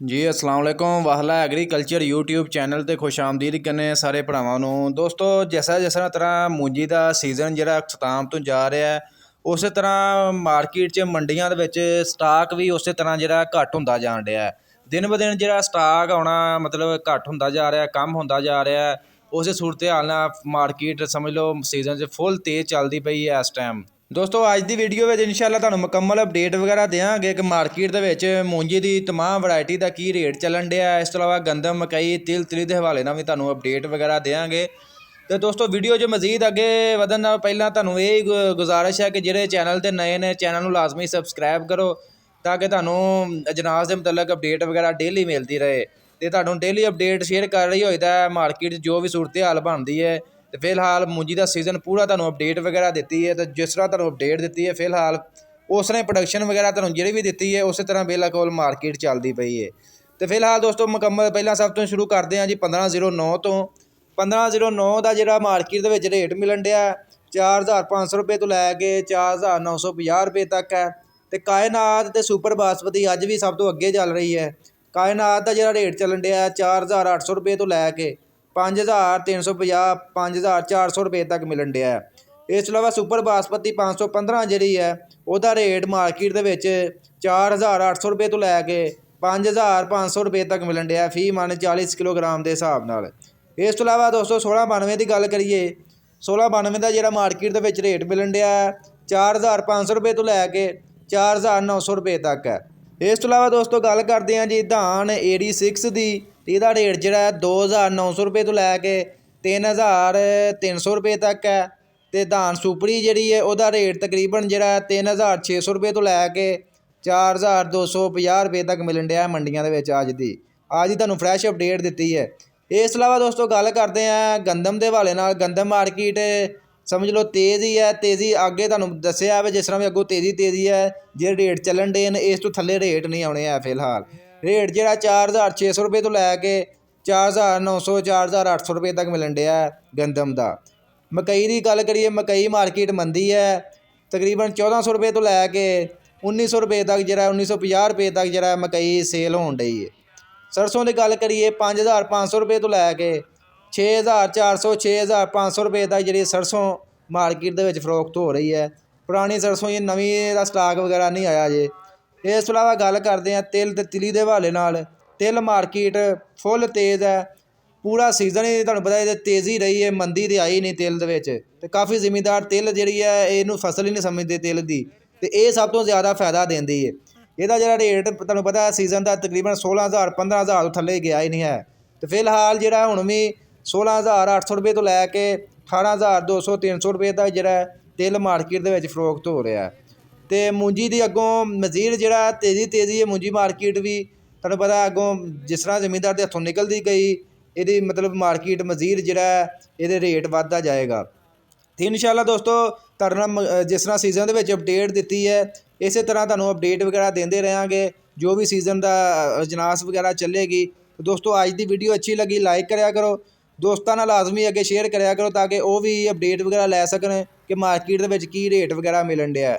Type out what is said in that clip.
ਜੀ अस्सलाम वालेकुम वाहला एग्रीकल्चर यूट्यूब चैनल ਤੇ ਖੁਸ਼ ਆਮਦੀਦ ਕਰਨੇ ਸਾਰੇ ਭਰਾਵਾਂ ਨੂੰ। ਦੋਸਤੋ ਜਿਸ ਤਰ੍ਹਾਂ ਮੂੰਜੀ ਦਾ ਸੀਜ਼ਨ ਜਿਹੜਾ ਅਖਤਾਮ ਤੋਂ ਜਾ ਰਿਹਾ ਹੈ, ਉਸੇ ਤਰ੍ਹਾਂ ਮਾਰਕੀਟ 'ਚ ਮੰਡੀਆਂ ਦੇ ਵਿੱਚ ਸਟਾਕ ਵੀ ਉਸੇ ਤਰ੍ਹਾਂ ਜਿਹੜਾ ਘੱਟ ਹੁੰਦਾ ਜਾਣ ਰਿਹਾ ਹੈ। ਦਿਨ ਬ ਦਿਨ ਜਿਹੜਾ ਸਟਾਕ ਆਉਣਾ ਮਤਲਬ ਘੱਟ ਹੁੰਦਾ ਜਾ ਰਿਹਾ, ਕਮ ਹੁੰਦਾ ਜਾ ਰਿਹਾ। ਉਸੇ ਸੂਰਤ ਹਾਲ ਨਾਲ ਮਾਰਕੀਟ ਸਮਝ ਲਓ ਸੀਜ਼ਨ 'ਚ ਫੁੱਲ ਤੇਜ਼ ਚੱਲਦੀ ਪਈ ਹੈ ਇਸ ਟਾਈਮ। ਦੋਸਤੋ ਅੱਜ ਦੀ ਵੀਡੀਓ ਵਿੱਚ ਇਨਸ਼ਾਅੱਲਾ ਤੁਹਾਨੂੰ ਮੁਕੰਮਲ ਅਪਡੇਟ ਵਗੈਰਾ ਦੇਵਾਂਗੇ ਕਿ ਮਾਰਕੀਟ ਦੇ ਵਿੱਚ ਮੂੰਜੀ ਦੀ ਤਮਾਮ ਵੈਰਾਈਟੀ ਦਾ ਕੀ ਰੇਟ ਚੱਲਣ ਡਿਆ। ਇਸ ਤੋਂ ਇਲਾਵਾ ਗੰਦਮ, ਮਕਈ, ਤਿਲ ਤਲੀ ਦੇ ਹਵਾਲੇ ਨਾਲ ਵੀ ਤੁਹਾਨੂੰ ਅਪਡੇਟ ਵਗੈਰਾ ਦੇਵਾਂਗੇ। ਤੇ ਦੋਸਤੋ ਵੀਡੀਓ 'ਚ ਮਜ਼ੀਦ ਅੱਗੇ ਵਧਣ ਨਾਲ ਪਹਿਲਾਂ ਤੁਹਾਨੂੰ ਇਹ ਗੁਜ਼ਾਰਿਸ਼ ਹੈ ਕਿ ਜਿਹੜੇ ਚੈਨਲ 'ਤੇ ਨਏ ਨੇ ਚੈਨਲ ਨੂੰ ਲਾਜ਼ਮੀ ਸਬਸਕ੍ਰਾਈਬ ਕਰੋ ਤਾਂ ਕਿ ਤੁਹਾਨੂੰ ਅਜਨਾਸ ਦੇ ਮੁਤਲਕ ਅਪਡੇਟ ਵਗੈਰਾ ਡੇਲੀ ਮਿਲਦੀ ਰਹੇ। ਤੇ ਤੁਹਾਨੂੰ ਡੇਲੀ ਅਪਡੇਟ ਸ਼ੇਅਰ ਕਰ ਰਹੀ ਹੋਈਦਾ ਮਾਰਕੀਟ 'ਚ ਜੋ ਵੀ ਸੂਰਤ ਹਾਲ ਬਣਦੀ ਹੈ। ਤੇ ਫਿਲਹਾਲ ਮੂੰਜੀ ਦਾ ਸੀਜ਼ਨ ਪੂਰਾ ਤੁਹਾਨੂੰ ਅਪਡੇਟ ਵਗੈਰਾ ਦਿੱਤੀ ਹੈ। ਤੇ ਜਿਸ ਤਰ੍ਹਾਂ ਤੁਹਾਨੂੰ ਅਪਡੇਟ ਦਿੱਤੀ ਹੈ ਫਿਲਹਾਲ ਉਸ ਤਰ੍ਹਾਂ ਪ੍ਰੋਡਕਸ਼ਨ ਵਗੈਰਾ ਤੁਹਾਨੂੰ ਜਿਹੜੀ ਵੀ ਦਿੱਤੀ ਹੈ ਉਸੇ ਤਰ੍ਹਾਂ ਬਿਲਕੁਲ ਮਾਰਕੀਟ ਚੱਲਦੀ ਪਈ ਹੈ। ਤੇ ਫਿਲਹਾਲ ਦੋਸਤੋ ਮੁਕੰਮਲ ਪਹਿਲਾਂ ਸਭ ਤੋਂ ਸ਼ੁਰੂ ਕਰਦੇ ਹਾਂ ਜੀ 1509 ਤੋਂ। 1509 ਦਾ ਜਿਹੜਾ ਮਾਰਕੀਟ ਦੇ ਵਿੱਚ ਰੇਟ ਮਿਲਣ ਡਿਆ 4500 ਰੁਪਏ ਤੋਂ ਲੈ ਕੇ 4950 ਰੁਪਏ ਤੱਕ ਹੈ। ਤੇ ਕਾਇਨਾਤ ਤੇ ਸੁਪਰ ਬਾਸਮਤੀ ਅੱਜ ਵੀ ਸਭ ਤੋਂ ਅੱਗੇ ਚੱਲ ਰਹੀ ਹੈ। ਕਾਇਨਾਤ ਦਾ ਜਿਹੜਾ ਰੇਟ ਚੱਲਣ ਡਿਆ 4800 ਰੁਪਏ ਤੋਂ ਲੈ ਕੇ 5350 5400 ਰੁਪਏ ਤੱਕ ਮਿਲਣ ਡਿਆ। ਇਸ ਤੋਂ ਇਲਾਵਾ ਸੁਪਰ ਬਾਸਮਤੀ 515 ਜਿਹੜੀ ਹੈ ਉਹਦਾ ਰੇਟ ਮਾਰਕੀਟ ਦੇ ਵਿੱਚ 4800 ਰੁਪਏ ਤੋਂ ਲੈ ਕੇ 5500 ਰੁਪਏ ਤੱਕ ਮਿਲਣ ਡਿਆ ਫੀ ਮਨ 40 ਕਿਲੋਗ੍ਰਾਮ ਦੇ ਹਿਸਾਬ ਨਾਲ। ਇਸ ਤੋਂ ਇਲਾਵਾ ਦੋਸਤੋ 1692 ਦੀ ਗੱਲ ਕਰੀਏ 1692 ਦਾ ਜਿਹੜਾ ਮਾਰਕੀਟ ਦੇ ਵਿੱਚ ਰੇਟ ਮਿਲਣ ਡਿਆ 4500 ਰੁਪਏ ਤੋਂ ਲੈ ਕੇ 4900 ਰੁਪਏ ਤੱਕ ਹੈ। ਇਸ ਤੋਂ ਇਲਾਵਾ ਦੋਸਤੋ ਗੱਲ ਕਰਦੇ ਹਾਂ ਜੀ ਧਾਨ 86 ਦੀ। ਇਹਦਾ ਰੇਟ ਜਿਹੜਾ 2900 ਰੁਪਏ ਤੋਂ ਲੈ ਕੇ 3300 ਰੁਪਏ ਤੱਕ ਹੈ। ਤੇ ਧਾਨ ਸੁਪਰੀ ਜਿਹੜੀ ਹੈ ਉਹਦਾ ਰੇਟ ਤਕਰੀਬਨ ਜਿਹੜਾ 3600 ਰੁਪਏ ਤੋਂ ਲੈ ਕੇ 4250 ਰੁਪਏ ਤੱਕ ਮਿਲਣ ਡਿਆ ਮੰਡੀਆਂ ਦੇ ਵਿੱਚ। ਅੱਜ ਦੀ ਤੁਹਾਨੂੰ ਫਰੈਸ਼ ਅਪਡੇਟ ਦਿੱਤੀ ਹੈ। ਇਸ ਤੋਂ ਇਲਾਵਾ ਦੋਸਤੋ ਗੱਲ ਕਰਦੇ ਹਾਂ ਗੰਦਮ ਦੇ ਹਵਾਲੇ ਨਾਲ। ਗੰਦਮ ਮਾਰਕੀਟ ਸਮਝ ਲਓ ਤੇਜ਼ ਹੀ ਹੈ। ਤੇਜ਼ੀ ਅੱਗੇ ਤੁਹਾਨੂੰ ਦੱਸਿਆ ਵਾ ਜਿਸ ਤਰ੍ਹਾਂ ਵੀ ਅੱਗੋਂ ਤੇਜ਼ੀ ਹੈ। ਜਿਹੜੇ ਰੇਟ ਚੱਲਣ ਡੇ ਨੇ ਇਸ ਤੋਂ ਥੱਲੇ ਰੇਟ ਨਹੀਂ ਆਉਣੇ ਹੈ। ਫਿਲਹਾਲ ਰੇਟ ਜਿਹੜਾ 4600 ਰੁਪਏ ਤੋਂ ਲੈ ਕੇ 4900 4800 ਰੁਪਏ ਤੱਕ ਮਿਲਣ ਡਿਆ ਗੰਦਮ ਦਾ। ਮਕਈ ਦੀ ਗੱਲ ਕਰੀਏ ਮਕਈ ਮਾਰਕੀਟ ਮੰਦੀ ਹੈ ਤਕਰੀਬਨ 1400 ਰੁਪਏ ਤੋਂ ਲੈ ਕੇ 1900 ਰੁਪਏ ਤੱਕ ਜਿਹੜਾ 1950 ਰੁਪਏ ਤੱਕ ਜਿਹੜਾ ਮਕਈ ਸੇਲ ਹੋਣ ਡਈ ਹੈ। ਸਰਸੋਂ ਦੀ ਗੱਲ ਕਰੀਏ 5500 ਰੁਪਏ ਤੋਂ ਲੈ ਕੇ 6400 6500 ਰੁਪਏ ਤੱਕ ਜਿਹੜੀ ਸਰਸੋਂ ਮਾਰਕੀਟ ਦੇ ਵਿੱਚ ਫਰੋਖਤ ਹੋ ਰਹੀ ਹੈ। ਪੁਰਾਣੀ ਸਰਸੋਂ ਇਹ ਨਵੀਂ ਦਾ ਸਟਾਕ ਵਗੈਰਾ ਨਹੀਂ ਆਇਆ ਜੇ। ਇਸ ਤੋਂ ਇਲਾਵਾ ਗੱਲ ਕਰਦੇ ਹਾਂ ਤਿਲ ਤੇ ਤਿਲੀ ਦੇ ਹਵਾਲੇ ਨਾਲ। ਤਿਲ ਮਾਰਕੀਟ ਫੁੱਲ ਤੇਜ਼ ਹੈ। ਪੂਰਾ ਸੀਜ਼ਨ ਹੀ ਤੁਹਾਨੂੰ ਪਤਾ ਇਹਦੇ ਤੇਜ਼ੀ ਰਹੀ ਹੈ, ਮੰਦੀ ਤਾਂ ਆਈ ਨਹੀਂ ਤਿਲ ਦੇ ਵਿੱਚ। ਤੇ ਕਾਫੀ ਜ਼ਿਮੀਂਦਾਰ ਤਿਲ ਜਿਹੜੀ ਹੈ ਇਹਨੂੰ ਫਸਲ ਹੀ ਨਹੀਂ ਸਮਝਦੇ ਤਿਲ ਦੀ। ਤੇ ਇਹ ਸਭ ਤੋਂ ਜ਼ਿਆਦਾ ਫਾਇਦਾ ਦਿੰਦੀ ਹੈ। ਇਹਦਾ ਜਿਹੜਾ ਰੇਟ ਤੁਹਾਨੂੰ ਪਤਾ ਸੀਜ਼ਨ ਦਾ ਤਕਰੀਬਨ 16000 15000 ਤੋਂ ਥੱਲੇ ਗਿਆ ਹੀ ਨਹੀਂ ਹੈ। ਤੇ ਫਿਲਹਾਲ ਜਿਹੜਾ ਹੁਣ ਵੀ 16800 ਰੁਪਏ ਤੋਂ ਲੈ ਕੇ 18200 300 ਰੁਪਏ ਤੱਕ ਜਿਹੜਾ ਤਿਲ ਮਾਰਕੀਟ ਦੇ ਵਿੱਚ ਫਰੋਖਤ ਹੋ ਰਿਹਾ। ਤੇ ਮੂੰਜੀ ਦੀ ਅੱਗੋਂ ਮਜ਼ੀਦ ਜਿਹੜਾ ਤੇਜ਼ੀ ਹੈ ਮੂੰਜੀ ਮਾਰਕੀਟ ਵੀ ਤੁਹਾਨੂੰ ਪਤਾ ਅੱਗੋਂ ਜਿਸ ਤਰ੍ਹਾਂ ਜ਼ਮੀਂਦਾਰ ਦੇ ਹੱਥੋਂ ਨਿਕਲਦੀ ਗਈ ਇਹਦੀ ਮਤਲਬ ਮਾਰਕੀਟ ਮਜ਼ੀਦ ਜਿਹੜਾ ਇਹਦੇ ਰੇਟ ਵੱਧਦਾ ਜਾਏਗਾ। ਤੇ ਇਨਸ਼ਾਅੱਲਾ ਦੋਸਤੋ ਤੁਹਾਡੇ ਨਾਲ ਜਿਸ ਤਰ੍ਹਾਂ ਸੀਜ਼ਨ ਦੇ ਵਿੱਚ ਅਪਡੇਟ ਦਿੱਤੀ ਹੈ ਇਸੇ ਤਰ੍ਹਾਂ ਤੁਹਾਨੂੰ ਅਪਡੇਟ ਵਗੈਰਾ ਦਿੰਦੇ ਰਹਾਂਗੇ ਜੋ ਵੀ ਸੀਜ਼ਨ ਦਾ ਅਜਨਾਸ ਵਗੈਰਾ ਚੱਲੇਗੀ। ਦੋਸਤੋ ਅੱਜ ਦੀ ਵੀਡੀਓ ਅੱਛੀ ਲੱਗੀ ਲਾਈਕ ਕਰਿਆ ਕਰੋ, ਦੋਸਤਾਂ ਨਾਲ ਲਾਜ਼ਮੀ ਅੱਗੇ ਸ਼ੇਅਰ ਕਰਿਆ ਕਰੋ ਤਾਂ ਕਿ ਉਹ ਵੀ ਅਪਡੇਟ ਵਗੈਰਾ ਲੈ ਸਕਣ ਕਿ ਮਾਰਕੀਟ ਦੇ ਵਿੱਚ ਕੀ ਰੇਟ ਵਗੈਰਾ ਮਿਲਣ ਡਿਆ।